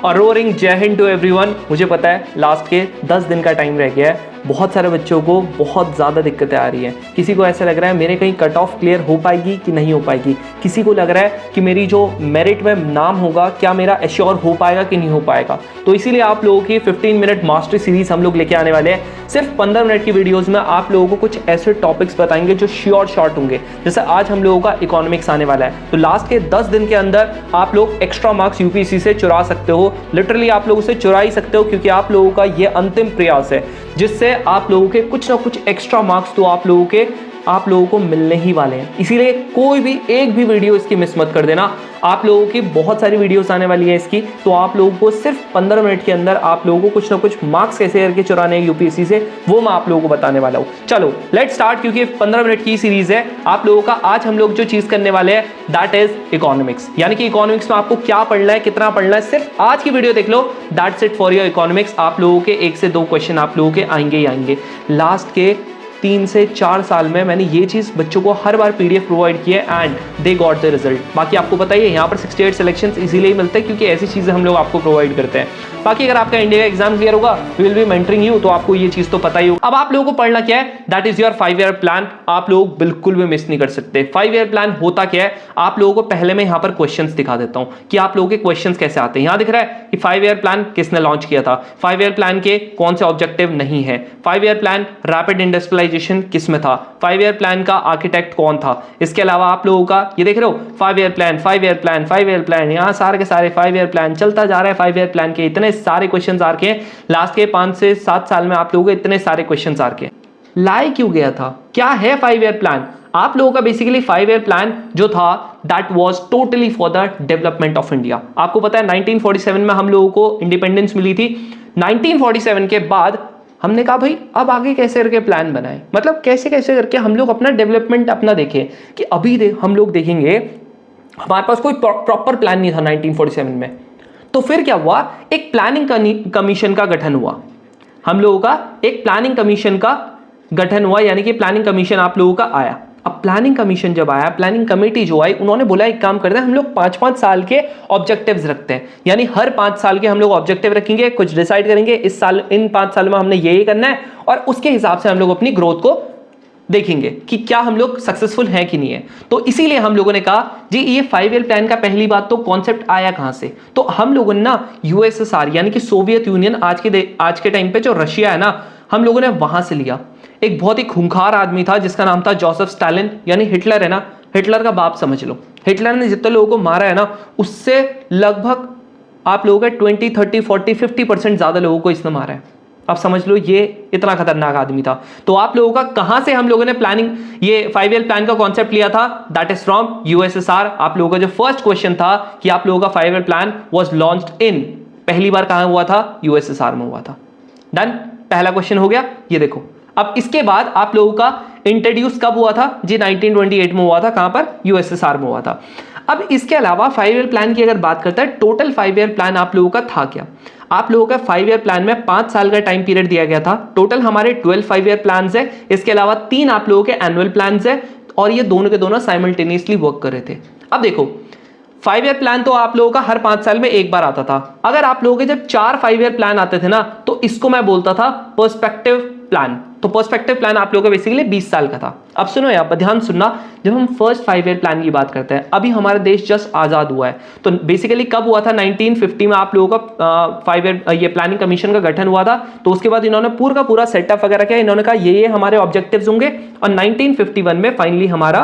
और रोरिंग जय Hind to everyone. मुझे पता है लास्ट के 10 दिन का टाइम रह गया है, बहुत सारे बच्चों को बहुत ज़्यादा दिक्कतें आ रही हैं। किसी को ऐसा लग रहा है मेरे कहीं कट ऑफ क्लियर हो पाएगी कि नहीं हो पाएगी, किसी को लग रहा है कि मेरी जो मेरिट में नाम होगा क्या मेरा एश्योर हो पाएगा कि नहीं हो पाएगा। तो इसीलिए आप लोगों की 15 मिनट मास्टरी सीरीज हम लोग लेके आने वाले हैं। सिर्फ 15 मिनट की वीडियोज़ में आप लोगों को कुछ ऐसे टॉपिक्स बताएंगे जो श्योर शॉर्ट होंगे। जैसे आज हम लोगों का इकोनॉमिक्स आने वाला है, तो लास्ट के 10 दिन के अंदर आप लोग एक्स्ट्रा मार्क्स यूपीएससी से चुरा सकते हो। लिटरली आप लोग उसे चुरा ही सकते हो, क्योंकि आप लोगों का ये अंतिम प्रयास है जिससे आप लोगों के कुछ ना कुछ एक्स्ट्रा मार्क्स तो आप लोगों को मिलने ही वाले हैं। इसीलिए कोई भी एक भी वीडियो इसकी मिस मत कर देना। आप लोगों की बहुत सारी वीडियोस आने वाली है इसकी, तो आप लोगों को सिर्फ 15 मिनट के अंदर आप लोगों को कुछ ना कुछ मार्क्स कैसे करके चुराने यूपीएससी से, वो मैं आप लोगों को बताने वाला हूँ। चलो लेट्स स्टार्ट, क्योंकि 15 मिनट की सीरीज है आप लोगों का। आज हम लोग जो चीज़ करने वाले हैं दैट इज इकोनॉमिक्स, यानी कि इकोनॉमिक्स में आपको क्या पढ़ना है, कितना पढ़ना है, सिर्फ आज की वीडियो देख लो। That's it for your economics. आप लोगों के 1 से 2 क्वेश्चन आप लोगों के आएंगे ही आएंगे। लास्ट के 3 से 4 साल में मैंने ये चीज़ बच्चों को हर बार पीडीएफ प्रोवाइड की है and they got the result. बाकी आपको पता ही है यहाँ पर 68 सिलेक्शंस इजीली मिलते हैं, क्योंकि ऐसी चीज़ें हम लोग आपको प्रोवाइड करते हैं। बाकी अगर आपका इंडिया का एग्जाम क्लियर होगा, we will be mentoring you, तो आपको ये चीज़ तो पता ही होगा। अब आप लोगों को पढ़ना क्या है, that is your 5 year plan. आप लोग बिल्कुल भी मिस नहीं कर सकते। 5 ईयर प्लान होता क्या है, आप लोगों को पहले मैं यहाँ पर क्वेश्चंस दिखा देता हूँ कि आप लोगों के क्वेश्चंस कैसे आते हैं। यहाँ दिख रहा है कि 5 ईयर प्लान किसने लॉन्च किया था, 5 ईयर प्लान के कौन से ऑब्जेक्टिव नहीं है, 5 ईयर प्लान रैपिड इंडस्ट्रियलाइजेशन किस में था, 5 ईयर प्लान का आर्किटेक्ट कौन था। इसके अलावा आप लोगों का ये देख रहे हो 5 year plan, 5 year plan, 5 year plan, यहाँ सारे के सारे 5 ईयर प्लान चलता जा रहा है। 5 ईयर प्लान के इतने सारे क्वेश्चंस आ रखे हैं लास्ट के 5 से 7 साल में, आप लोगों को इतने सारे क्वेश्चंस आ रखे हैं। लाई क्यों गया था, क्या है 5 ईयर प्लान? आप लोगों का बेसिकली 5 ईयर प्लान जो था that was totally for the development of India. आपको पता है 1947 में हम लोगों को इंडिपेंडेंस मिली थी। 1947 के बाद हमने कहा भाई अब आगे कैसे करके प्लान बनाए, मतलब कैसे कैसे करके हम लोग अपना डेवलपमेंट अपना देखें। कि अभी हम लोग देखेंगे हमारे पास कोई प्रॉपर प्लान नहीं था 1947 में। तो फिर क्या हुआ, एक प्लानिंग कमीशन का गठन हुआ। हम लोगों का एक प्लानिंग कमीशन का गठन हुआ, यानी कि प्लानिंग कमीशन आप लोगों का आया। अब प्लानिंग कमीशन जब आया, प्लानिंग कमेटी जो आई, उन्होंने बोला एक काम करते हैं, हम लोग 5-5 साल के ऑब्जेक्टिव्स रखते हैं, यानी हर 5 साल के हम लोग ऑब्जेक्टिव रखेंगे, कुछ डिसाइड करेंगे इस साल इन 5 साल में हमने ये करना है, और उसके हिसाब से हम लोग अपनी ग्रोथ को देखेंगे कि क्या हम लोग सक्सेसफुल हैं कि नहीं है। तो इसीलिए हम लोगों ने कहा जी ये 5 ईयर प्लान का पहली बात तो कॉन्सेप्ट आया कहां से, तो हम लोगों ने ना यूएसएसआर यानी कि सोवियत यूनियन, आज के टाइम पे जो रशिया है ना, हम लोगों ने वहां से लिया। एक बहुत ही खूंखार आदमी था जिसका नाम था जोसेफ स्टालिन, यानी हिटलर है ना, हिटलर का बाप समझ लो। हिटलर ने जितने लोगों को मारा है ना, उससे लगभग आप लोगों के 20, 30, 40, 50% ज्यादा लोगों को इसने मारा है। अब समझ लो ये इतना खतरनाक आदमी था। तो आप लोगों का कहां से हम लोगों ने प्लानिंग, ये 5 ईयर प्लान का कॉन्सेप्ट लिया था, दैट इज फ्रॉम यूएसएसआर। आप लोगों का जो फर्स्ट क्वेश्चन था कि आप लोगों का 5 year plan was launched in, पहली बार कहां हुआ था, यूएसएसआर में हुआ था। डन, पहला क्वेश्चन हो गया। ये देखो, अब इसके बाद आप लोगों का इंट्रोड्यूस कब हुआ था जी, 1928 में हुआ था। कहां पर, यूएसएसआर में हुआ था। अब इसके अलावा 5 ईयर प्लान की अगर बात करता है, टोटल 5 ईयर प्लान आप लोगों का था क्या। आप लोगों का 5 ईयर प्लान में 5 साल का टाइम पीरियड दिया गया था। टोटल हमारे 12 5 ईयर प्लान है। इसके अलावा 3 आप लोगों के एनुअल प्लान है, और ये दोनों के दोनों साइमल्टेनियसली वर्क कर रहे थे। अब देखो 5 ईयर प्लान तो आप लोगों का हर 5 साल में एक बार आता था। अगर आप लोगों के जब 4 5 ईयर प्लान आते थे ना, तो इसको मैं बोलता था पर्सपेक्टिव प्लान। तो पर्सपेक्टिव प्लान आप लोगों का बेसिकली 20 साल का था। अब सुनो यहाँ पर ध्यान सुनना, जब हम फर्स्ट 5 ईयर प्लान की बात करते हैं, अभी हमारा देश जस्ट आजाद हुआ है, तो बेसिकली कब हुआ था, 1950 में आप लोगों का 5 ईयर ये प्लानिंग कमीशन का गठन हुआ था। तो उसके बाद इन्होंने पूरा पूरा सेटअप वगैरह किया, इन्होंने कहा ये हमारे ऑब्जेक्टिव्स होंगे, और 1951 में फाइनली हमारा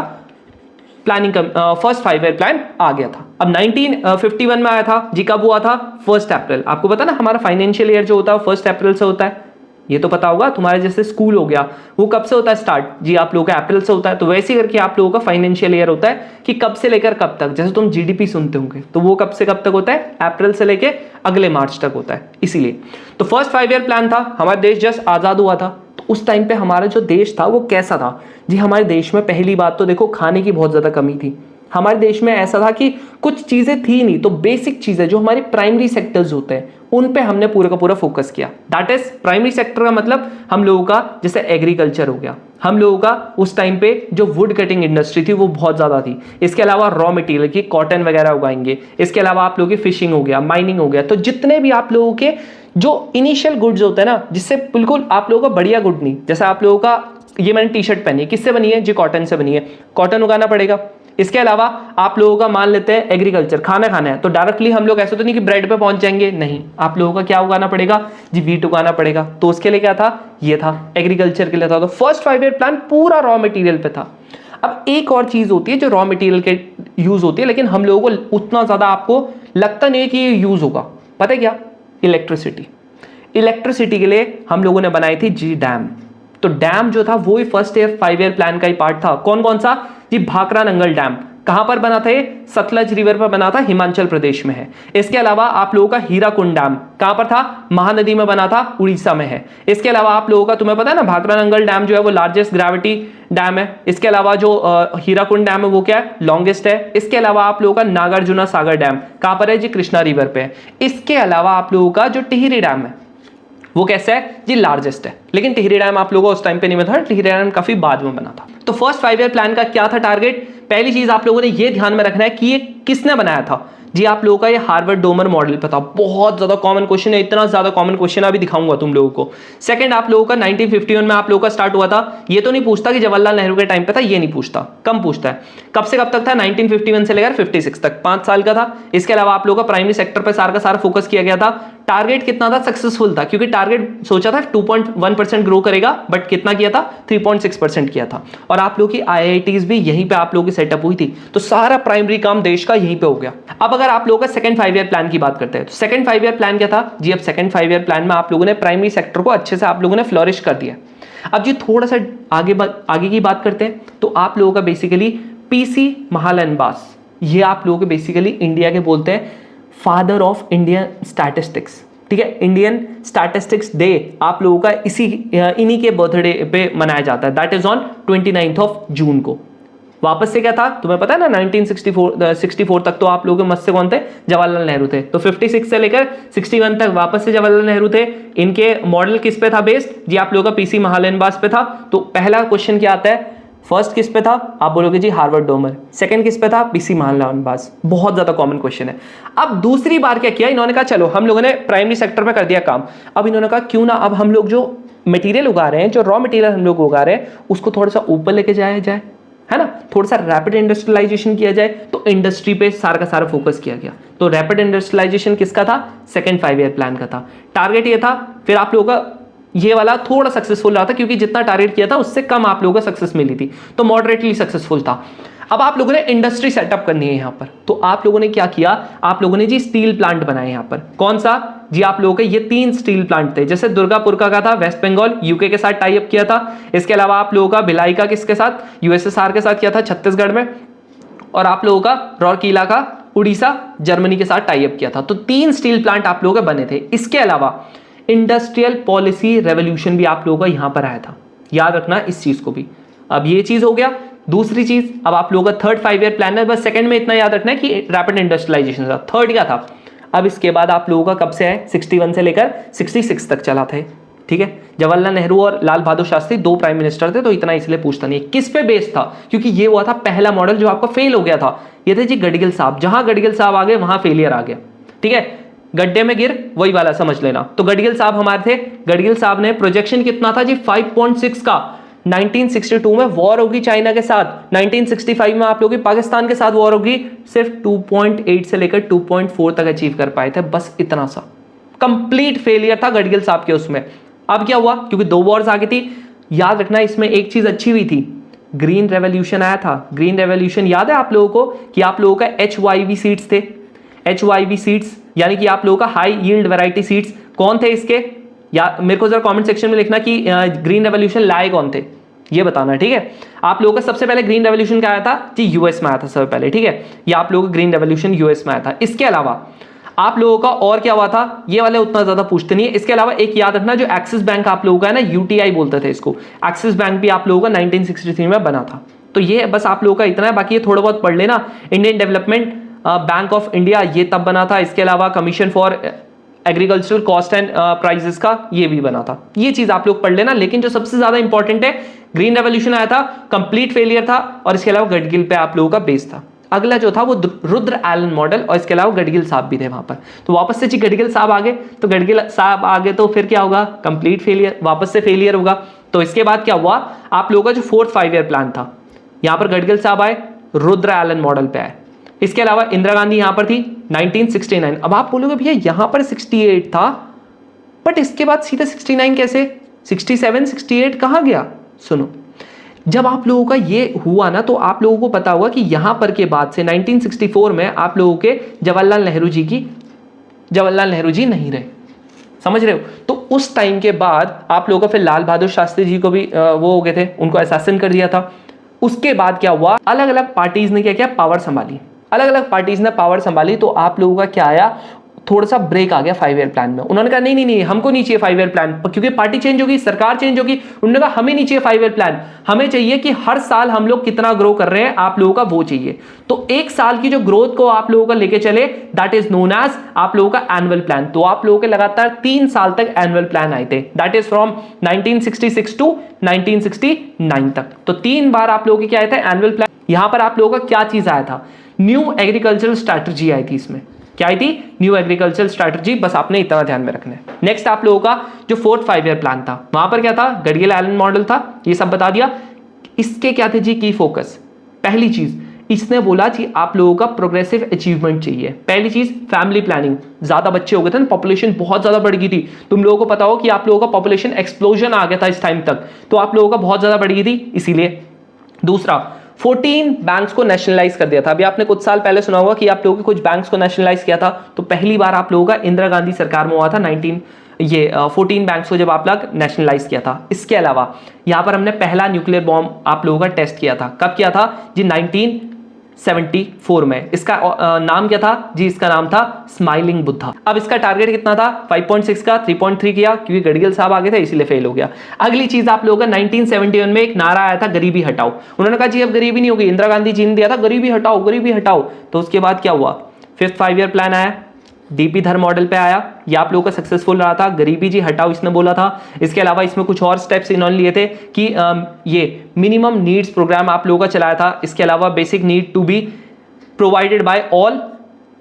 प्लानिंग फर्स्ट 5 ईयर प्लान आ गया था। अब 1951 में आया था जी, कब हुआ था, 1 अप्रैल। आपको पता ना हमारा फाइनेंशियल ईयर जो होता है 1 अप्रैल से होता है, ये तो पता होगा। तुम्हारे जैसे स्कूल हो गया, वो कब से होता है स्टार्ट जी, आप लोगों का अप्रैल से होता है। तो वैसे करके आप लोगों का फाइनेंशियल ईयर होता है कि कब से लेकर कब तक। जैसे तुम जीडीपी सुनते होंगे, तो वो कब से कब तक होता है, अप्रैल से लेकर अगले मार्च तक होता है। इसीलिए तो फर्स्ट 5 ईयर प्लान था, हमारा देश जस्ट आजाद हुआ था। तो उस टाइम पे हमारा जो देश था वो कैसा था जी, हमारे देश में पहली बात तो देखो खाने की बहुत ज्यादा कमी थी। हमारे देश में ऐसा था कि कुछ चीजें थी नहीं, तो बेसिक चीजें जो हमारे प्राइमरी सेक्टर्स होते हैं उन पे हमने पूरा का पूरा फोकस किया। दैट इज प्राइमरी सेक्टर का मतलब हम लोगों का जैसे एग्रीकल्चर हो गया, हम लोगों का उस टाइम पे जो वुड कटिंग इंडस्ट्री थी वो बहुत ज़्यादा थी। इसके अलावा रॉ मटेरियल की कॉटन वगैरह उगाएंगे। इसके अलावा आप लोगों की फिशिंग हो गया, माइनिंग हो गया। तो जितने भी आप लोगों के जो इनिशियल गुड्स होते हैं ना, जिससे बिल्कुल आप लोगों का बढ़िया गुड नहीं, जैसे आप लोगों का ये मैंने टी शर्ट पहनी है, किससे बनी है जी? कॉटन से बनी है। कॉटन उगाना पड़ेगा। इसके अलावा आप लोगों का मान लेते हैं एग्रीकल्चर, खाना खाना है तो डायरेक्टली हम लोग ऐसे तो नहीं कि ब्रेड पे पहुंच जाएंगे, नहीं, आप लोगों का क्या उगाना पड़ेगा जी? वीट उगाना पड़ेगा। तो उसके लिए क्या था? ये था एग्रीकल्चर के लिए था। तो फर्स्ट 5 ईयर प्लान पूरा रॉ मटेरियल पे था। अब एक और चीज होती है जो रॉ मटेरियल के यूज होती है, लेकिन हम लोगों को उतना ज्यादा आपको लगता नहीं है कि ये यूज होगा। पता है क्या? इलेक्ट्रिसिटी। इलेक्ट्रिसिटी के लिए हम लोगों ने बनाई थी जी डैम। तो डैम जो था वो ही फर्स्ट ईयर 5 ईयर प्लान का ही पार्ट था। कौन कौन सा जी? भाखरा नंगल डैम। कहां पर बना था ये? सतलज रिवर पर बना था, हिमाचल प्रदेश में है। इसके अलावा आप लोगों का हीराकुंड डैम कहां पर था? महानदी में बना था, उड़ीसा में है। इसके अलावा आप लोगों का, तुम्हें पता है ना, भाखरा नंगल डैम जो है वो लार्जेस्ट ग्रेविटी डैम है। इसके अलावा जो हीराकुंड डैम है वो क्या है? लॉन्गेस्ट है। इसके अलावा आप लोगों का नागार्जुना सागर डैम कहां पर है जी? कृष्णा रिवर पे है। इसके अलावा आप लोगों का जो टिहरी डैम है वो कैसा है जी? लार्जेस्ट है। लेकिन टिहरी डैम आप लोगों को उस टाइम पे नहीं बना था, टिहरी डैम काफी बाद में बना था। तो फर्स्ट 5 ईयर प्लान का क्या था टारगेट? पहली चीज आप लोगों ने ये ध्यान में रखना है कि ये किसने बनाया था जी? आप लोगों का ये हार्वर्ड डोमर मॉडल पे था। बहुत ज्यादा कॉमन क्वेश्चन है, इतना ज्यादा कॉमन क्वेश्चन अभी दिखाऊंगा तुम लोगों को। सेकंड आप लोगों का 1951 में आप लोगों का स्टार्ट हुआ था। ये तो नहीं पूछता कि जवाहरलाल नेहरू के टाइम पे था, ये नहीं पूछता, कम पूछता है कब से कब तक था? 1951 से लेकर 56 तक, 5 साल का था। इसके अलावा आप लोगों का प्राइमरी सेक्टर पर सारा का सारा फोकस किया गया था। टारगेट कितना था? सक्सेसफुल था, क्योंकि टारगेट सोचा था 2.1% ग्रो करेगा, बट कितना किया था? 3.6% किया था। और आप लोगों की IITs भी यहीं पे आप लोगों की सेटअप हुई थी। तो सारा प्राइमरी काम देश का यहीं पे हो गया। अब अगर आप लोगों का सेकंड 5 ईयर प्लान की बात करते हैं तो सेकंड 5 ईयर प्लान क्या था जी? अब सेकंड 5 ईयर प्लान में आप लोगों ने प्राइमरी सेक्टर को अच्छे से आप लोगों ने फ्लोरिश कर दिया। अब जी थोड़ा सा आगे की बात करते हैं तो आप लोगों का बेसिकली PC महालनोबिस, ये आप लोगों के बेसिकली इंडिया के बोलते हैं फादर ऑफ इंडियन स्टैटिस्टिक्स। ठीक है, इंडियन स्टैटिस्टिक्स डे आप लोगों का इन्हीं के बर्थडे पे मनाया जाता है। दैट इज ऑन 29 जून को। वापस से क्या था तुम्हें पता है ना? 1964 तक तो आप लोगों के मस्त से कौन थे? जवाहरलाल नेहरू थे। तो 56 से लेकर 61 तक वापस से जवाहरलाल नेहरू थे। इनके मॉडल किस पे था बेस्ड जी? आप लोगों का PC महालनोबिस पे था। तो पहला क्वेश्चन क्या आता है? फर्स्ट किस पे था? आप बोलोगे जी हार्वर्ड डोमर। सेकंड किस पे था? PC महालनोबिस। बहुत ज्यादा कॉमन क्वेश्चन है। अब दूसरी बार क्या किया इन्होंने? कहा चलो हम लोगों ने प्राइमरी सेक्टर पे कर दिया काम। अब इन्होंने कहा क्यों ना अब हम लोग जो मटेरियल उगा रहे हैं, जो रॉ मटेरियल हम लोग उगा रहे हैं, उसको थोड़ा सा ऊपर लेके जाया जाए, है ना? थोड़ा सा रैपिड इंडस्ट्रियलाइजेशन किया जाए। तो इंडस्ट्री पे सारा का सारा फोकस किया गया। तो रैपिड इंडस्ट्रियलाइजेशन किसका था? सेकंड 5 ईयर प्लान का था। टारगेट ये था। फिर आप लोगों का ये वाला थोड़ा सक्सेसफुल रहा था, क्योंकि जितना टारगेट किया था उससे कम आप लोगों को सक्सेस मिली थी, तो मॉडरेटली सक्सेसफुल था। अब आप लोगों ने इंडस्ट्री सेटअप करनी है यहां पर। तो आप लोगों ने क्या किया? आप लोगों ने जी स्टील प्लांट बनाए यहां पर। कौन सा जी? आप लोगों के ये 3 स्टील प्लांट थे। जैसे दुर्गापुर का था वेस्ट बंगाल, यूके के साथ टाई अप किया था। इसके अलावा आप लोगों का भिलाई का किसके साथ? USSR के साथ किया था, छत्तीसगढ़ में। और आप लोगों का रौरकीला का उड़ीसा, जर्मनी के साथ टाई अप किया था। तो 3 स्टील प्लांट आप लोगों के बने थे। इसके अलावा इंडस्ट्रियल पॉलिसी रेवोल्यूशन भी आप लोगों का यहां पर आया था। याद रखना इस चीज को भी। अब ये चीज हो गया। दूसरी चीज, अब आप लोगों का थर्ड 5 ईयर प्लान है। बस सेकंड में इतना याद रखना है कि रैपिड इंडस्ट्रियलाइजेशन था। थर्ड क्या था? अब इसके बाद आप लोगों का कब से है? 61 से लेकर 66 तक चला था। ठीक है, जवाहरलाल नेहरू और लाल बहादुर शास्त्री 2 प्राइम मिनिस्टर थे, तो इतना इसलिए पूछता नहीं है। किस पे बेस्ड था? क्योंकि ये हुआ था पहला मॉडल जो आपका फेल हो गया था। ये थे जी गडगिल साहब। जहां गडगिल साहब आ गए वहां फेलियर आ गया। ठीक है, गड्ढे में गिर वही वाला समझ लेना। तो गडगिल साहब हमारे थे। गडगिल साहब ने प्रोजेक्शन कितना था जी? 5.6 का। 1962 में वॉर होगी चाइना के साथ, 1965 में आप लोगों की पाकिस्तान के साथ वॉर होगी, सिर्फ 2.8 से लेकर 2.4 तक अचीव कर पाए थे, बस इतना सा। कंप्लीट फेलियर था गडगिल साहब के उसमें। अब क्या हुआ? क्योंकि 2 वॉर्स आ गई थी। याद रखना इसमें एक चीज अच्छी हुई थी, ग्रीन रेवोल्यूशन आया था। ग्रीन रेवोल्यूशन याद है आप लोगों को कि आप लोगों का HYV सीड्स थे। HYV सीड्स यानी कि आप लोगों का हाई यील्ड वैरायटी सीड्स। कौन थे इसके? या मेरे को जरा कमेंट सेक्शन में लिखना कि ग्रीन रेवोल्यूशन लाए कौन थे, ये बताना। ठीक है, आप लोगों का सबसे पहले ग्रीन रेवोल्यूशन क्या आया था जी? US में आया था सबसे पहले। ठीक है, ये आप लोगों का ग्रीन रेवोल्यूशन US में आया था। इसके अलावा आप लोगों का और क्या हुआ था? ये वाले उतना ज्यादा पूछते नहीं है। इसके अलावा एक याद रखना, जो एक्सिस बैंक आप लोगों का है ना, UTI बोलते थे इसको, एक्सिस बैंक भी आप लोगों का 1963 में बना था। तो ये बस आप लोगों का इतना है, बाकी ये थोड़ा बहुत पढ़ लेना। Indian development bank of India ये तब बना था। इसके अलावा commission for agricultural cost and prices का ये भी बना था। ये चीज आप लोग पढ़ लेना। लेकिन जो सबसे ज्यादा इंपॉर्टेंट है, ग्रीन रेवोल्यूशन आया था, कंप्लीट फेलियर था, और इसके अलावा गडगिल पे आप लोगों का बेस था। अगला जो था वो रुद्र एलन मॉडल, और इसके अलावा गडगिल साहब भी थे वहां पर। तो वापस से जी गडगिल साहब आ गए, तो गडगिल साहब आ गए तो फिर क्या होगा, कंप्लीट फेलियर, वापस से फेलियर होगा। तो इसके बाद क्या हुआ, आप लोगों का जो 4th 5 ईयर प्लान था, यहां पर गडगिल साहब आए, रुद्र एलन मॉडल पे आए। इसके अलावा इंदिरा गांधी यहां पर थी 1969। अब आप बोलोगे भैया यहां पर 68 था, बट इसके बाद सीधे 69 कैसे, 67 68 कहां गया? सुनो, जब आप लोगों का ये हुआ ना, तो आप लोगों को पता होगा कि यहां पर के बाद से 1964 में आप लोगों के जवाहरलाल नेहरू जी नहीं रहे, समझ रहे हो? तो उस टाइम के बाद आप लोगों का फिर लाल बहादुर शास्त्री जी को भी वो हो गए थे, उनको असैसिन कर दिया था। उसके बाद क्या हुआ, अलग अलग पार्टीज ने क्या किया, पावर संभाली, अलग अलग पार्टीज ने पावर संभाली। तो आप लोगों का क्या आया, थोड़ा सा ब्रेक आ गया 5 ईयर प्लान में। उन्होंने कहा नहीं नहीं नहीं, हमको नहीं चाहिए 5 ईयर प्लान, क्योंकि पार्टी चेंज होगी, सरकार चेंज होगी। उन्होंने कहा हमें नहीं चाहिए 5 ईयर प्लान, हमें चाहिए कि हर साल हम लोग कितना ग्रो कर रहे हैं, आप लोगों का वो चाहिए। तो एक साल की जो ग्रोथ को आप लोगों का लेके चले, दैट इज नोन एज आप लोगों का एनुअल प्लान। तो आप लोगों के लगातार 3 साल तक एनुअल प्लान आए थे, दैट इज फ्रॉम 1966 टू 1969 तक। तो 3 बार आप लोगों के क्या आए थे, एनुअल प्लान। यहां पर आप लोगों का क्या चीज आया था, न्यू एग्रीकल्चरल स्ट्रैटेजी आई थी। इसमें क्या आई थी, न्यू एग्रीकल्चरल स्ट्रैटेजी, बस आपने इतना ध्यान में रखना है। नेक्स्ट आप लोगों का जो 4th 5 ईयर प्लान था, वहां पर क्या था, गडगिल एलन मॉडल था, ये सब बता दिया। इसके क्या थे जी की फोकस, पहली चीज इसने बोला कि आप लोगों का प्रोग्रेसिव अचीवमेंट चाहिए। पहली चीज फैमिली प्लानिंग, ज्यादा बच्चे हो गए थे ना, पॉपुलेशन बहुत ज्यादा बढ़ गई थी। तुम लोगों को पता हो कि आप लोगों का पॉपुलेशन एक्सप्लोजन आ गया था इस टाइम तक, तो आप लोगों का बहुत ज्यादा बढ़ गई थी, इसीलिए। दूसरा, 14 बैंक्स को नेशनलाइज कर दिया था। अभी आपने कुछ साल पहले सुना होगा कि आप लोगों के कुछ बैंक्स को नेशनलाइज किया था, तो पहली बार आप लोगों का इंदिरा गांधी सरकार में हुआ था 14 बैंक्स को जब आप लोग नेशनलाइज किया था। इसके अलावा यहां पर हमने पहला न्यूक्लियर बॉम्ब आप लोगों का टेस्ट किया था, कब किया था जी, 1974 में। इसका नाम क्या था जी, इसका नाम था स्माइलिंग बुद्धा। अब इसका टारगेट कितना था, 5.6 का 3.3 किया, क्योंकि गडगिल साहब आ गए थे इसलिए फेल हो गया। अगली चीज आप लोगों का 1971 में एक नारा आया था, गरीबी हटाओ। उन्होंने कहा जी अब गरीबी नहीं होगी, इंदिरा गांधी जी ने दिया था गरीबी हटाओ गरीबी हटाओ। तो उसके बाद क्या हुआ, 5th 5 ईयर प्लान आया, डीपी धर मॉडल पे आया, ये आप लोगों का सक्सेसफुल रहा था, गरीबी जी हटाओ इसने बोला था। इसके अलावा इसमें कुछ और स्टेप्स इन्होंने लिए थे कि ये मिनिमम नीड्स प्रोग्राम आप लोगों का चलाया था। इसके अलावा basic need to be provided by all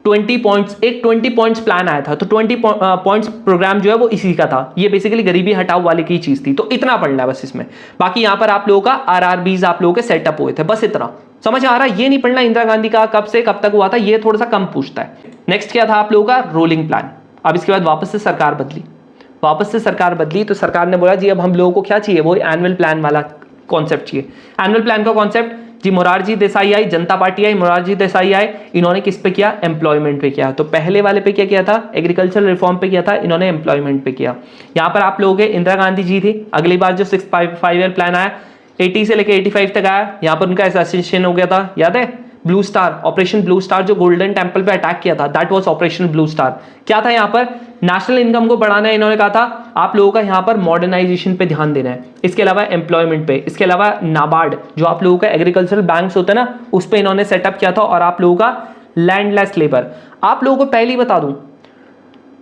20 points, एक 20 पॉइंट्स प्लान आया था, तो 20 पॉइंट्स प्रोग्राम जो है वो इसी का था। ये बेसिकली गरीबी हटाओ वाले की चीज थी, तो इतना पढ़ना है बस इसमें। बाकी यहां पर आप लोगों का आरआरबीज आप लोगों के सेटअप हुए थे, बस इतना समझ आ रहा है। ये नहीं पढ़ना इंदिरा गांधी का कब से कब तक हुआ था, ये थोड़ा सा कम पूछता है। नेक्स्ट क्या था आप लोगों का, रोलिंग प्लान। अब इसके बाद वापस से सरकार बदली, तो सरकार ने बोला जी अब हम लोगों को क्या चाहिए, वो एनुअल प्लान वाला कॉन्सेप्ट चाहिए। एनुअल प्लान का कॉन्सेप्ट जी, मोरारजी देसाई आई, जनता पार्टी आई, मोरारजी देसाई आए, इन्होंने किस पे किया, एम्प्लॉयमेंट पे किया। तो पहले वाले पे क्या किया था, एग्रीकल्चर रिफॉर्म पे किया था, इन्होंने एम्प्लॉयमेंट पे किया। यहां पर आप लोगों के इंदिरा गांधी जी थी। अगली बार जो 6th 5 ईयर प्लान आया, 80 से लेकर 85 तक आया, यहां पर उनका असैसिनेशन हो गया था, याद है, blue star, operation blue star, जो गोल्डन टेंपल पे अटैक किया था, that was operation blue star. क्या था यहाँ पर, नेशनल इनकम को बढ़ाना है, इन्होंने कहा था आप लोगों का यहाँ पर मॉडर्नाइजेशन पे ध्यान देना है। इसके अलावा एम्प्लॉयमेंट पे, इसके अलावा नाबार्ड जो आप लोगों का एग्रीकल्चरल बैंक्स होते हैं ना, उस पे इन्होंने सेटअप किया था। और आप लोगों का लैंडलेस लेबर, आप लोगों को पहले ही बता दूं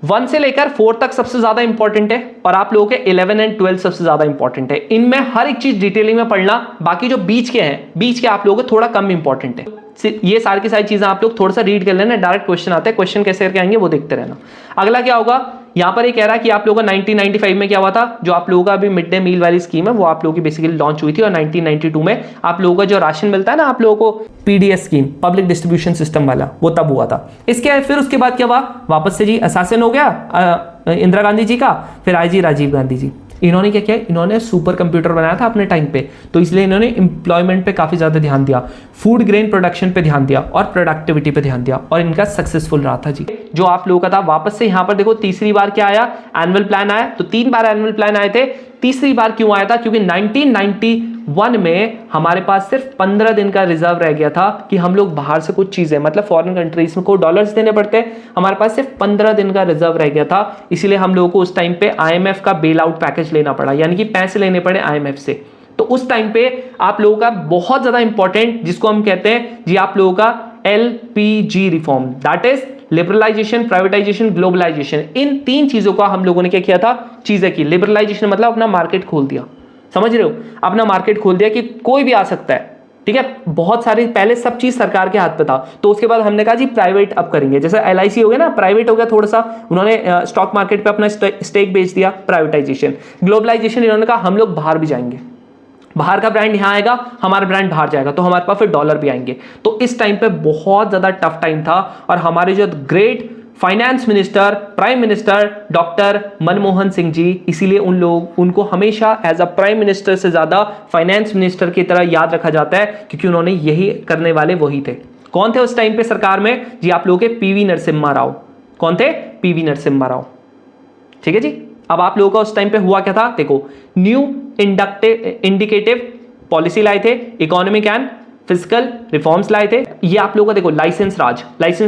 1 से लेकर 4 तक सबसे ज्यादा इंपॉर्टेंट है, और आप लोगों के 11 और 12 सबसे ज्यादा इंपॉर्टेंट है। इनमें हर एक चीज डिटेलिंग में पढ़ना, बाकी जो बीच के हैं, बीच के आप लोगों को थोड़ा कम इंपॉर्टेंट है। ये सारी की सारी चीजें आप लोग थोड़ा सा रीड कर लेना, डायरेक्ट क्वेश्चन आते हैं, क्वेश्चन कैसे करके आएंगे वो देखते रहना। अगला क्या होगा, यहां पर ये कह रहा है कि आप लोगों का 1995 में क्या हुआ था, जो आप लोगों का अभी मिड डे मील वाली स्कीम है वो आप लोगों की बेसिकली लॉन्च हुई थी, और 1992 में आप लोगों का जो राशन मिलता है ना आप लोगों को, PDS scheme, public distribution system वाला, वो तब हुआ था। इसके फिर उसके बाद क्या हुआ, वापस से जी असैसिन हो गया इंदिरा गांधी जी का, फिर आई जी राजीव गांधी जी। इन्होंने क्या किया, इन्होंने सुपर कंप्यूटर बनाया था अपने टाइम पे, तो इसलिए इन्होंने एम्प्लॉयमेंट पे काफी ज्यादा ध्यान दिया, फूड ग्रेन प्रोडक्शन पे ध्यान दिया, और प्रोडक्टिविटी पे ध्यान दिया, और इनका सक्सेसफुल रहा था जी। जो आप लोगों का था, वापस से यहां पर देखो तीसरी बार क्या आया, एनुअल प्लान आया। तो 3 बार एनुअल प्लान आए थे, तीसरी बार क्यों आया था, क्योंकि 1991 में हमारे पास सिर्फ 15 दिन का रिजर्व रह गया था कि हम लोग बाहर से कुछ चीजें, मतलब फॉरेन कंट्रीज को डॉलर्स देने पड़ते, हमारे पास सिर्फ 15 दिन का रिजर्व रह गया था। इसीलिए हम लोगों को उस टाइम पे आईएमएफ का बेल आउट पैकेज लेना पड़ा, यानी कि पैसे लेने पड़े आईएमएफ से। तो उस टाइम पे आप लोगों का बहुत ज्यादा इंपॉर्टेंट, जिसको हम कहते हैं जी आप लोगों का LPG reform, that is liberalisation, privatisation, globalisation. इन 3 चीजों का हम लोगों ने क्या किया था, चीजें की। लिबरलाइजेशन मतलब अपना मार्केट खोल दिया, समझ रहे हो, अपना मार्केट खोल दिया कि कोई भी आ सकता है, ठीक है। बहुत सारी पहले सब चीज सरकार के हाथ पे था, तो उसके बाद हमने कहा जी प्राइवेट अब करेंगे, जैसे LIC हो गया ना, प्राइवेट हो गया थोड़ा सा, उन्होंने स्टॉक मार्केट पे अपना स्टेक बेच दिया, प्राइवेटाइजेशन। ग्लोबलाइजेशन, इन्होंने कहा हम लोग बाहर भी जाएंगे, बाहर का ब्रांड यहां आएगा, हमारा ब्रांड बाहर जाएगा, तो हमारे पास फिर डॉलर भी आएंगे। तो इस टाइम पे बहुत ज्यादा टफ टाइम था, और हमारे जो great finance minister, prime minister doctor Manmohan Singh ji, इसीलिए उनको हमेशा एज अ प्राइम मिनिस्टर से ज्यादा फाइनेंस मिनिस्टर की तरह याद रखा जाता है, क्योंकि उन्होंने यही करने वाले वही थे। कौन थे उस टाइम पे सरकार में जी? आप लोगों के PV नरसिम्हा राव। कौन थे? PV नरसिम्हा राव, ठीक है जी। अब आप लोगों का उस टाइम पे हुआ क्या था, देखो, न्यू इंडिकेटिव पॉलिसी लाए थे, इकोनॉमिक एंड फिजिकल रिफॉर्म्स लाए थे। ये आप लोगों का देखो लाइसेंस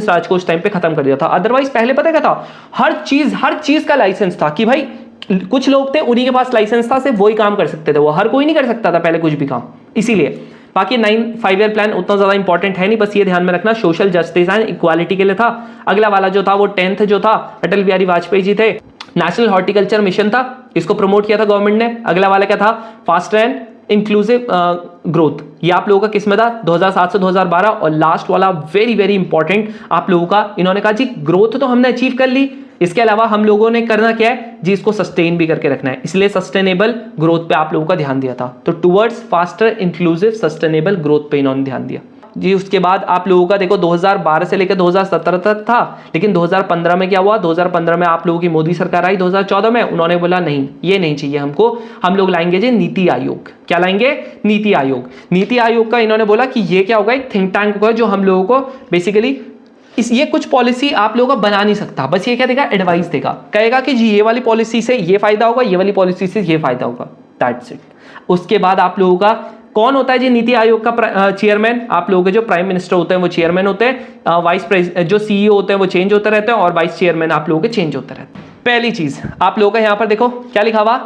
राज को उस टाइम पे खत्म कर दिया था। अदरवाइज पहले पता क्या था, हर चीज का लाइसेंस था, कि भाई कुछ लोग थे उन्हीं के पास लाइसेंस था, सिर्फ वही काम कर सकते थे, वो हर कोई नहीं कर सकता था पहले कुछ भी काम। इसीलिए बाकी 5 ईयर प्लान उतना ज्यादा इंपॉर्टेंट है नहीं, बस ये ध्यान में रखना सोशल जस्टिस एंड इक्वालिटी के लिए था। अगला वाला जो था वो 10th जो था, अटल बिहारी वाजपेयी जी थे, नेशनल हॉर्टिकल्चर मिशन था, इसको प्रमोट किया था गवर्नमेंट ने। अगला वाला क्या था, फास्टर एंड इंक्लूसिव ग्रोथ, ये आप लोगों का किसमें था, 2007 से 2012। और लास्ट वाला वेरी वेरी इंपॉर्टेंट आप लोगों का, इन्होंने कहा जी ग्रोथ तो हमने अचीव कर ली, इसके अलावा हम लोगों ने करना क्या है जी, इसको सस्टेन भी करके रखना है, इसलिए सस्टेनेबल ग्रोथ पे आप लोगों का ध्यान दिया था। तो towards faster inclusive sustainable growth पे इन्होंने ध्यान दिया जी। उसके बाद आप लोगों का देखो 2012 से लेकर 2017 तक था, लेकिन 2015 में क्या हुआ, 2015 में आप लोगों की मोदी सरकार आई, 2014 में उन्होंने बोला नहीं, ये नहीं चाहिए हमको, हम लोग लाएंगे जी नीति आयोग। क्या लाएंगे? नीति आयोग। नीति आयोग का इन्होंने बोला कि ये क्या होगा, एक थिंक टैंक होगा जो हम लोगों को बेसिकली ये कुछ पॉलिसी आप लोगों का बना नहीं सकता, बस ये क्या देगा, एडवाइस देगा, कहेगा कि जी ये वाली पॉलिसी से ये फायदा होगा, ये वाली पॉलिसी से ये फायदा होगा, दैट्स इट। उसके बाद आप लोगों का कौन होता है जी नीति आयोग का चेयरमैन? आप लोगों के जो प्राइम मिनिस्टर होते हैं वो चेयरमैन होते हैं, वाइस प्रेसिडेंट जो CEO होते हैं वो चेंज होते रहते हैं, और वाइस चेयरमैन आप लोगों के चेंज होते रहते हैं। पहली चीज आप लोगों का यहाँ पर देखो क्या लिखा हुआ,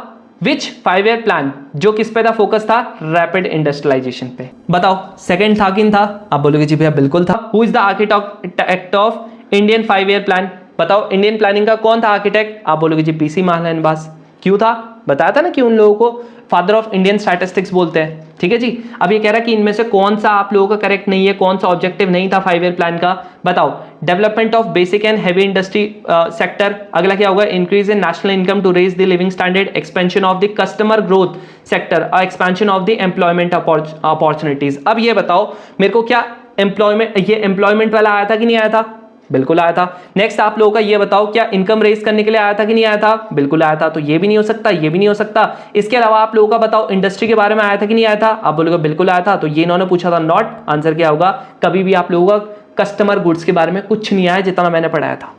विच 5 ईयर प्लान, जो किस पे था, फोकस था रैपिड इंडस्ट्रियलाइजेशन पे। बताओ सेकंड था किन था? आप बोलोगे जी भैया बिल्कुल था। Who is the architect of Indian 5 year plan? बताओ इंडियन प्लानिंग का कौन था आर्किटेक्ट? आप बोलोगे जी PC महालनोबिस। क्यों था? बताया था ना कि उन लोगों को फादर ऑफ इंडियन स्टैटिस्टिक्स बोलते हैं, ठीक है जी। अब ये कह रहा है कि इनमें से कौन सा आप लोगों का करेक्ट नहीं है, कौन सा ऑब्जेक्टिव नहीं था 5 ईयर प्लान का? बताओ। Development of basic and heavy industry sector. अगला क्या होगा, increase in national income to raise the living standard, expansion of the customer growth sector, expansion of the employment opportunities. अब ये बताओ मेरे को, क्या ये एम्प्लॉयमेंट वाला आया था कि नहीं आया था? बिल्कुल आया था। नेक्स्ट आप लोगों का ये बताओ, क्या इनकम रेज करने के लिए आया था कि नहीं आया था? बिल्कुल आया था। तो ये भी नहीं हो सकता, ये भी नहीं हो सकता। इसके अलावा आप लोगों का बताओ इंडस्ट्री के बारे में आया था कि नहीं आया था? आप बोलोगे बिल्कुल आया था। तो ये इन्होंने पूछा था नॉट, आंसर क्या होगा, कभी भी आप लोगों का कस्टमर गुड्स के बारे में कुछ नहीं आया जितना मैंने पढ़ाया था,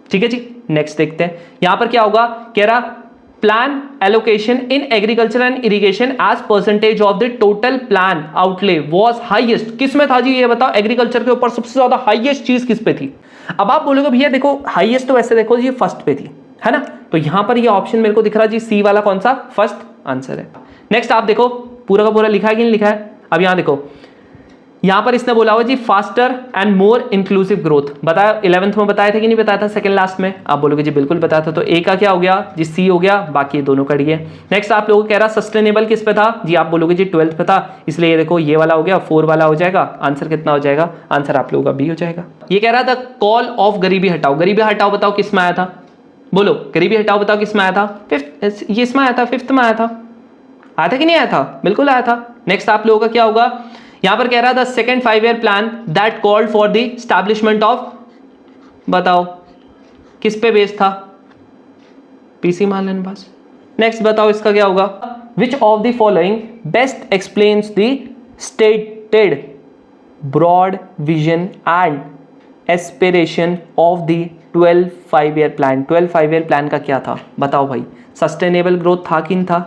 ठीक है जी। नेक्स्ट देखते हैं यहां पर क्या होगा, कह रहा plan allocation in agriculture and irrigation as percentage of the total plan outlay was highest. किस में था जी ये बताओ, एग्रीकल्चर के ऊपर सबसे ज्यादा हाईएस्ट चीज किस पे थी? अब आप बोलोगे भैया देखो हाईएस्ट तो वैसे देखो जी फर्स्ट पे थी, है ना। तो यहां पर ये ऑप्शन मेरे को दिख रहा जी C वाला कौन सा, फर्स्ट आंसर है। नेक्स्ट आप देखो पूरा का पूरा लिखा है कि नहीं लिखा है। अब यहां देखो, यहां पर इसने बोला हुआ जी faster and more inclusive growth. बताया 11th में बताया था कि नहीं बताया था, सेकंड लास्ट में? आप बोलोगे जी बिल्कुल बताया था। तो A का क्या हो गया जी, C हो गया, बाकी ये दोनों कट गए। नेक्स्ट आप लोगों को कह रहा सस्टेनेबल किस पे था जी? आप बोलोगे जी 12th पे था, इसलिए ये देखो ये वाला हो गया, 4 वाला हो जाएगा। आंसर कितना हो जाएगा? आंसर आप लोगों का B हो जाएगा। ये कह रहा था कॉल ऑफ गरीबी हटाओ। गरीबी हटाओ बताओ किस में आया था? बोलो गरीबी हटाओ बताओ किस में आया था? 5th, ये इसमें आया था, 5th में आया था कि नहीं आया था? बिल्कुल आया था। नेक्स्ट आप लोगों का क्या होगा, यहां पर कह रहा था second 5 year plan that called for the establishment of, बताओ किस पे बेस्ड था? PC महालनोबिस। नेक्स्ट बताओ इसका क्या होगा, which of the following best explains the stated broad vision and aspiration of the 12 5 year plan. 12 5 year plan का क्या था बताओ भाई? सस्टेनेबल ग्रोथ था कि नहीं था?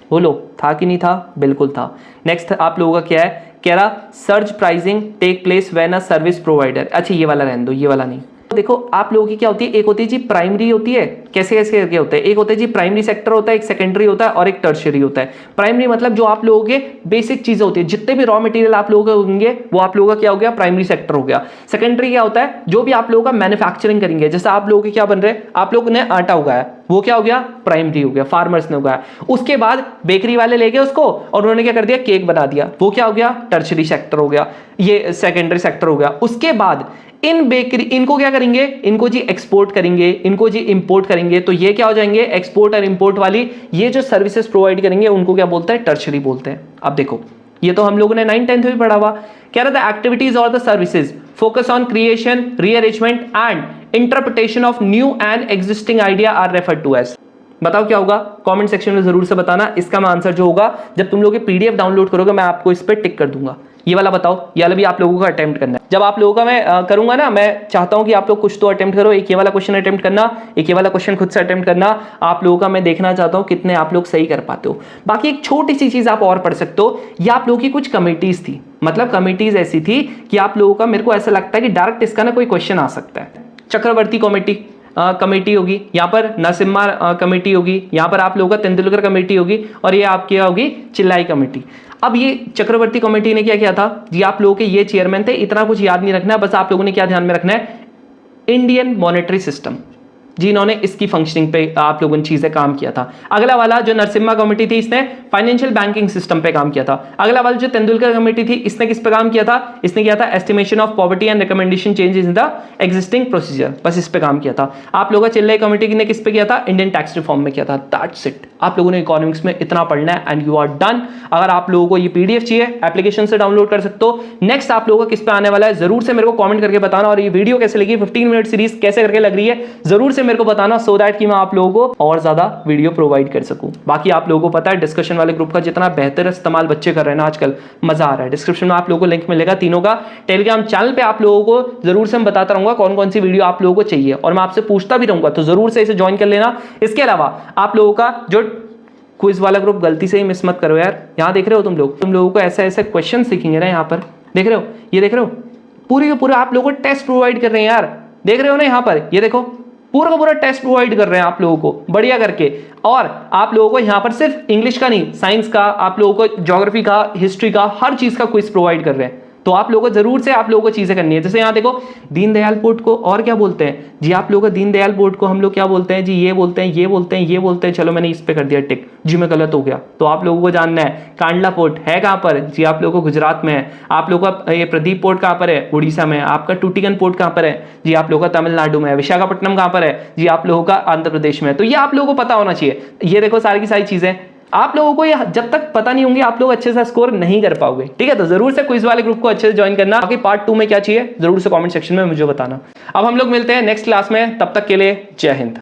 बोलो था कि नहीं था? बिल्कुल था। नेक्स्ट आप लोगों का क्या है, कह रहा surge pricing take place when a service provider. अच्छा ये वाला रहने दो, ये वाला नहीं। देखो आप लोगों की क्या होती है, एक होती है जी प्राइमरी होती है, कैसे कैसे करके होता है, एक होता है जी प्राइमरी सेक्टर होता है, एक सेकेंडरी होता है और एक टर्शियरी होता है। प्राइमरी मतलब जो आप लोगों के बेसिक चीजें होती है, जितने भी रॉ मटेरियल आप लोगों के होंगे वो आप लोगों का क्या हो गया, प्राइमरी सेक्टर हो गया। सेकेंडरी क्या होता है, जो भी आप लोगों का मैन्युफैक्चरिंग करेंगे, जैसे आप लोगों के क्या बन रहे हैं, आप लोगों ने आटा उगाया, वो क्या हो गया, प्राइमरी हो गया, फार्मर्स ने उगाया। उसके बाद बेकरी वाले ले गए उसको और उन्होंने क्या कर दिया, केक बना दिया, वो क्या हो गया, टर्शरी सेक्टर हो गया, ये सेकेंडरी सेक्टर हो गया। उसके बाद इन बेकरी, इनको क्या करेंगे, इनको जी एक्सपोर्ट करेंगे, इनको जी इंपोर्ट करेंगे, तो ये क्या हो जाएंगे, एक्सपोर्ट और इंपोर्ट वाली ये जो सर्विसेज प्रोवाइड करेंगे उनको क्या बोलते हैं, टर्शरी बोलते हैं। अब देखो ये तो हम लोगों ने 9th-10th में पढ़ा हुआ, कह रहा था एक्टिविटीज और the services focus on creation, rearrangement and interpretation of new and existing idea are referred to as. बताओ क्या होगा, कमेंट सेक्शन में जरूर से बताना। इसका मैं आंसर जो होगा जब तुम लोग पीडीएफ डाउनलोड करोगे मैं आपको इस पर टिक कर दूंगा। ये वाला बताओ, ये वाला भी आप लोगों का अटेम्प्ट करना है। जब आप लोगों का मैं करूंगा ना, मैं चाहता हूं कि आप लोग कुछ तो अटेम्प्ट करो। एक ये वाला क्वेश्चन अटेम्प्ट करना, एक ये वाला क्वेश्चन खुद से अटेम्प्ट करना। आप लोगों का मैं देखना चाहता हूं कितने आप लोग सही कर पाते हो। बाकी एक छोटी सी चीज आप और पढ़ सकते हो, ये आप लोगों की कुछ कमिटीज थी, मतलब कमिटीज ऐसी थी कि आप लोगों का, मेरे को ऐसा लगता है कि डायरेक्ट इसका ना कोई क्वेश्चन आ सकता है। चक्रवर्ती कमेटी होगी, यहाँ पर नरसिम्हा कमेटी होगी, यहाँ पर आप लोगों का तेंदुलकर कमेटी होगी, और ये आपकी होगी चिल्लाई कमेटी। अब ये चक्रवर्ती कमेटी ने क्या किया था जी, आप लोगों के ये चेयरमैन थे, इतना कुछ याद नहीं रखना, बस आप लोगों ने क्या ध्यान में रखना है, इंडियन मॉनेटरी सिस्टम जी, इन्होंने इसकी फंक्शनिंग पे आप लोगों ने चीजें काम किया था। अगला वाला जो नरसिम्हा कमेटी थी, इसने फाइनेंशियल बैंकिंग सिस्टम पे काम किया था। अगला वाला जो तेंदुलकर कमेटी थी, इसने किस पे काम किया था, इसने किया था estimation of poverty and recommendation changes in the existing procedure, बस इस पे काम किया था। आप लोगों का चिल्लाई कमेटी ने किस पे किया था, इंडियन टैक्स रिफॉर्म में किया था। दैट्स इट, आप लोगों ने इकोनॉमिक्स में इतना पढ़ना है एंड यू आर डन। अगर आप लोगों को ये पीडीएफ चाहिए, एप्लीकेशन से डाउनलोड कर सकते हो। नेक्स्ट आप लोगों को किस पे आने वाला है जरूर से मेरे को कमेंट करके बताना, और ये वीडियो कैसे लगी, 15 मिनट सीरीज कैसे करके लग रही है जरूर से मेरे को बताना, सो दैट कि मैं आप लोगों को और ज्यादा वीडियो प्रोवाइड कर सकूं। बाकी आप लोगों को पता है डिस्कशन वाले ग्रुप का जितना बेहतर इस्तेमाल बच्चे कर रहे हैं ना आजकल, मजा आ रहा है। डिस्क्रिप्शन में आप लोगों को लिंक मिलेगा तीनों का। टेलीग्राम चैनल पे आप लोगों को जरूर से मैं बताता रहूंगा कौन कौन सी वीडियो आप लोगों को चाहिए, और मैं आपसे पूछता भी रहूंगा, तो जरूर से इसे ज्वाइन कर लेना। इसके अलावा आप लोगों का जो क्विज वाला ग्रुप गलती से ही मिस मत करो यार। यहाँ देख रहे हो तुम लोगों को ऐसे ऐसे क्वेश्चन सीखेंगे ना, यहाँ पर देख रहे हो, ये देख रहे हो, पूरी का पूरा आप लोगों को टेस्ट प्रोवाइड कर रहे हैं यार, देख रहे हो ना, यहाँ पर ये देखो पूरा का पूरा टेस्ट प्रोवाइड कर रहे हैं आप लोगों को बढ़िया करके। और आप लोगों को यहाँ पर सिर्फ इंग्लिश का नहीं, साइंस का, आप लोगों को ज्योग्राफी का, हिस्ट्री का, हर चीज का क्विज प्रोवाइड कर रहे हैं। तो आप लोगों को जरूर से आप लोगों को चीजें करनी है। जैसे यहाँ देखो, दीनदयाल पोर्ट को और क्या बोलते हैं जी, आप लोगों को दीनदयाल पोर्ट को हम लोग क्या बोलते हैं जी, ये बोलते हैं, ये बोलते हैं, ये बोलते हैं। चलो मैंने इस पे कर दिया टिक जी, मैं गलत हो गया। तो आप लोगों को जानना है कांडला पोर्ट है कहाँ पर जी, आप लोगों को गुजरात में है। आप लोगों का ये प्रदीप पोर्ट कहाँ पर है, उड़ीसा में। आपका टूटिकन पोर्ट कहाँ पर है जी, आप लोगों का तमिलनाडु में है। विशाखापट्टनम कहाँ पर है जी, आप लोगों का आंध्र प्रदेश में। तो ये आप लोगों को पता होना चाहिए। ये देखो सारी की सारी चीजें आप लोगों को, ये जब तक पता नहीं होंगी आप लोग अच्छे से स्कोर नहीं कर पाओगे, ठीक है। तो जरूर से क्विज वाले ग्रुप को अच्छे से ज्वाइन करना। बाकी पार्ट 2 में क्या चाहिए जरूर से कमेंट सेक्शन में मुझे बताना। अब हम लोग मिलते हैं नेक्स्ट क्लास में, तब तक के लिए जय हिंद।